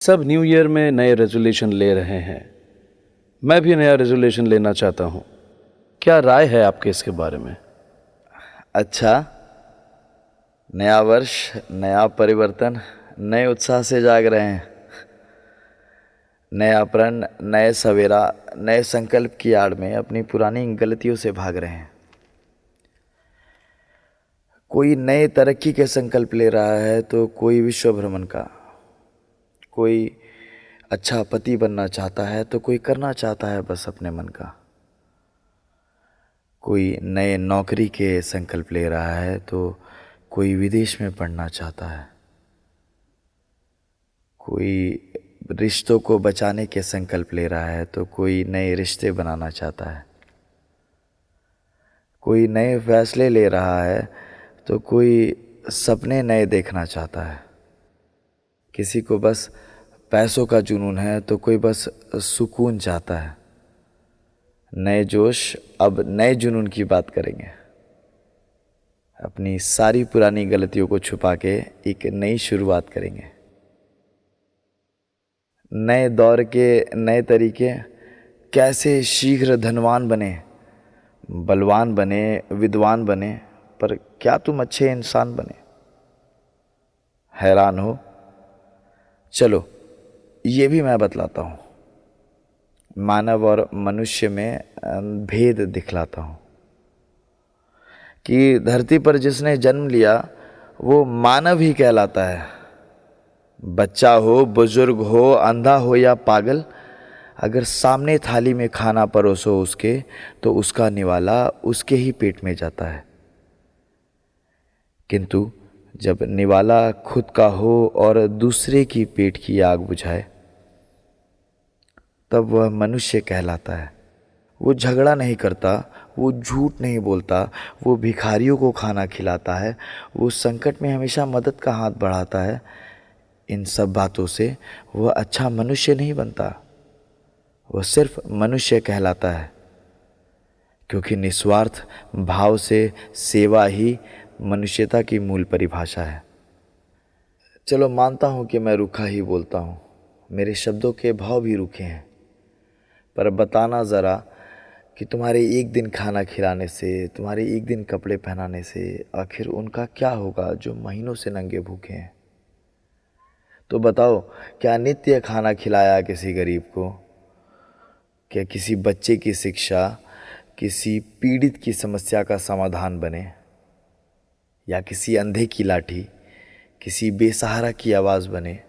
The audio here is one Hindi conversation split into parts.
सब न्यू ईयर में नए रेजोल्यूशन ले रहे हैं। मैं भी नया रेजोल्यूशन लेना चाहता हूँ। क्या राय है आपके इसके बारे में? अच्छा, नया वर्ष, नया परिवर्तन, नए उत्साह से जाग रहे हैं। नया प्रण, नए सवेरा, नए संकल्प की आड़ में अपनी पुरानी गलतियों से भाग रहे हैं। कोई नए तरक्की के संकल्प ले रहा है तो कोई विश्व भ्रमण का, कोई अच्छा पति बनना चाहता है तो कोई करना चाहता है बस अपने मन का। कोई नए नौकरी के संकल्प ले रहा है तो कोई विदेश में पढ़ना चाहता है। कोई रिश्तों को बचाने के संकल्प ले रहा है तो कोई नए रिश्ते बनाना चाहता है। कोई नए फैसले ले रहा है तो कोई सपने नए देखना चाहता है। किसी को बस पैसों का जुनून है तो कोई बस सुकून चाहता है। नए जोश, अब नए जुनून की बात करेंगे। अपनी सारी पुरानी गलतियों को छुपा के एक नई शुरुआत करेंगे। नए दौर के नए तरीके, कैसे शीघ्र धनवान बने, बलवान बने, विद्वान बने, पर क्या तुम अच्छे इंसान बने? हैरान हो? चलो ये भी मैं बतलाता हूँ। मानव और मनुष्य में भेद दिखलाता हूँ कि धरती पर जिसने जन्म लिया वो मानव ही कहलाता है। बच्चा हो, बुजुर्ग हो, अंधा हो या पागल, अगर सामने थाली में खाना परोसो उसके तो उसका निवाला उसके ही पेट में जाता है। किंतु जब निवाला खुद का हो और दूसरे की पेट की आग बुझाए तब वह मनुष्य कहलाता है। वो झगड़ा नहीं करता, वो झूठ नहीं बोलता, वो भिखारियों को खाना खिलाता है, वो संकट में हमेशा मदद का हाथ बढ़ाता है। इन सब बातों से वह अच्छा मनुष्य नहीं बनता, वह सिर्फ मनुष्य कहलाता है। क्योंकि निस्वार्थ भाव से सेवा ही मनुष्यता की मूल परिभाषा है। चलो मानता हूँ कि मैं रूखा ही बोलता हूँ, मेरे शब्दों के भाव भी रूखे हैं, पर बताना ज़रा कि तुम्हारे एक दिन खाना खिलाने से, तुम्हारे एक दिन कपड़े पहनाने से आखिर उनका क्या होगा जो महीनों से नंगे भूखे हैं? तो बताओ, क्या नित्य खाना खिलाया किसी गरीब को? क्या किसी बच्चे की शिक्षा किसी पीड़ित की समस्या का समाधान बने? या किसी अंधे की लाठी किसी बेसहारा की आवाज़ बने?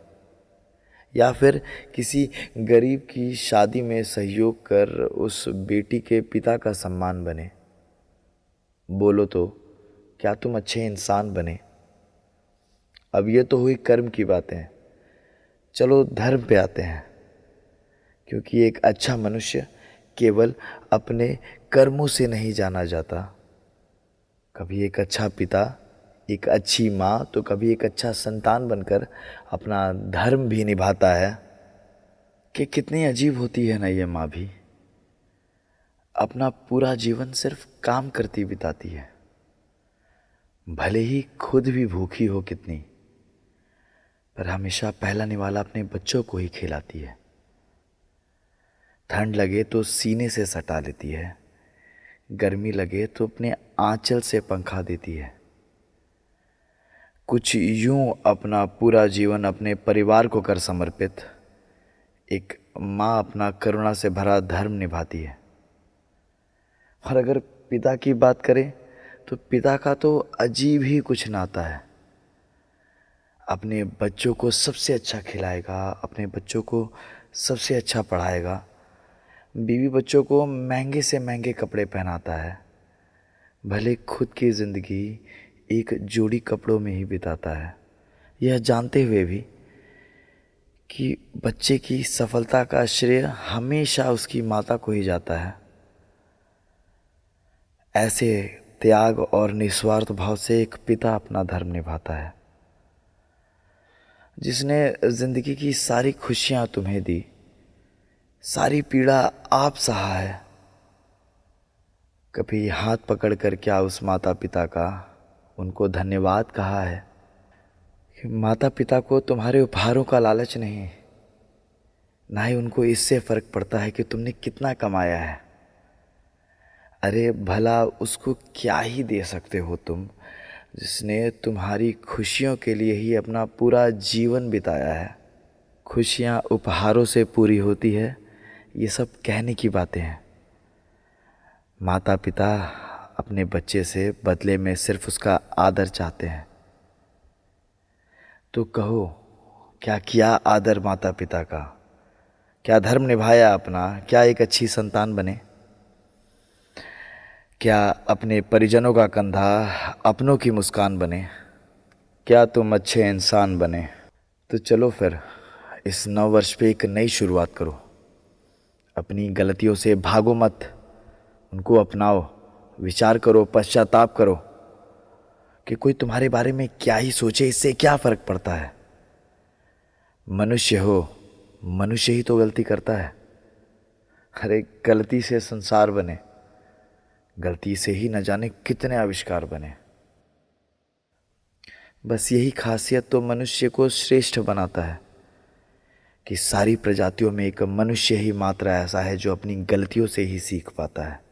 या फिर किसी गरीब की शादी में सहयोग कर उस बेटी के पिता का सम्मान बने? बोलो तो, क्या तुम अच्छे इंसान बने? अब ये तो हुई कर्म की बातें, चलो धर्म पे आते हैं। क्योंकि एक अच्छा मनुष्य केवल अपने कर्मों से नहीं जाना जाता। कभी एक अच्छा पिता, एक अच्छी माँ, तो कभी एक अच्छा संतान बनकर अपना धर्म भी निभाता है। कि कितनी अजीब होती है ना ये माँ भी, अपना पूरा जीवन सिर्फ काम करती बिताती है। भले ही खुद भी भूखी हो कितनी, पर हमेशा पहला निवाला अपने बच्चों को ही खिलाती है। ठंड लगे तो सीने से सटा लेती है, गर्मी लगे तो अपने आंचल से पंखा देती है। कुछ यूं अपना पूरा जीवन अपने परिवार को कर समर्पित एक माँ अपना करुणा से भरा धर्म निभाती है। और अगर पिता की बात करें तो पिता का तो अजीब ही कुछ नाता है। अपने बच्चों को सबसे अच्छा खिलाएगा, अपने बच्चों को सबसे अच्छा पढ़ाएगा, बीवी बच्चों को महंगे से महंगे कपड़े पहनाता है, भले खुद की ज़िंदगी एक जोड़ी कपड़ों में ही बिताता है, यह जानते हुए भी कि बच्चे की सफलता का श्रेय हमेशा उसकी माता को ही जाता है। ऐसे त्याग और निस्वार्थ भाव से एक पिता अपना धर्म निभाता है। जिसने ज़िंदगी की सारी खुशियाँ तुम्हें दी, सारी पीड़ा आप सहा है, कभी हाथ पकड़ कर क्या उस माता पिता का उनको धन्यवाद कहा है? कि माता पिता को तुम्हारे उपहारों का लालच नहीं, ना ही उनको इससे फ़र्क पड़ता है कि तुमने कितना कमाया है। अरे भला उसको क्या ही दे सकते हो तुम, जिसने तुम्हारी खुशियों के लिए ही अपना पूरा जीवन बिताया है। खुशियाँ उपहारों से पूरी होती है, ये सब कहने की बातें हैं। माता पिता अपने बच्चे से बदले में सिर्फ उसका आदर चाहते हैं। तो कहो, क्या किया आदर माता पिता का? क्या धर्म निभाया अपना? क्या एक अच्छी संतान बने? क्या अपने परिजनों का कंधा, अपनों की मुस्कान बने? क्या तुम अच्छे इंसान बने? तो चलो फिर इस नव वर्ष पे एक नई शुरुआत करो। अपनी गलतियों से भागो मत, उनको अपनाओ, विचार करो, पश्चाताप करो कि कोई तुम्हारे बारे में क्या ही सोचे, इससे क्या फ़र्क पड़ता है। मनुष्य हो, मनुष्य ही तो गलती करता है। अरे गलती से संसार बने, गलती से ही न जाने कितने आविष्कार बने। बस यही खासियत तो मनुष्य को श्रेष्ठ बनाता है कि सारी प्रजातियों में एक मनुष्य ही मात्र ऐसा है जो अपनी गलतियों से ही सीख पाता है।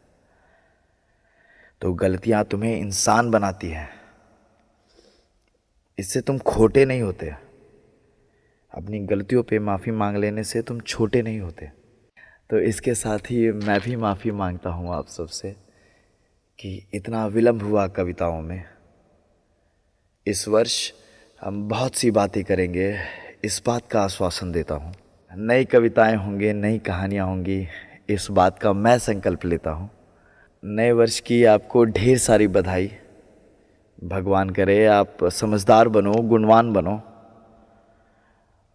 तो गलतियां तुम्हें इंसान बनाती हैं, इससे तुम खोटे नहीं होते। अपनी गलतियों पे माफ़ी मांग लेने से तुम छोटे नहीं होते। तो इसके साथ ही मैं भी माफ़ी मांगता हूँ आप सबसे कि इतना विलम्ब हुआ कविताओं में। इस वर्ष हम बहुत सी बातें करेंगे, इस बात का आश्वासन देता हूँ। नई कविताएं होंगी, नई कहानियाँ होंगी, इस बात का मैं संकल्प लेता हूँ। नए वर्ष की आपको ढेर सारी बधाई। भगवान करे आप समझदार बनो, गुणवान बनो,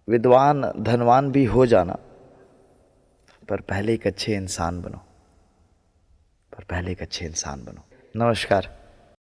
विद्वान धनवान भी हो जाना, पर पहले एक अच्छे इंसान बनो। नमस्कार।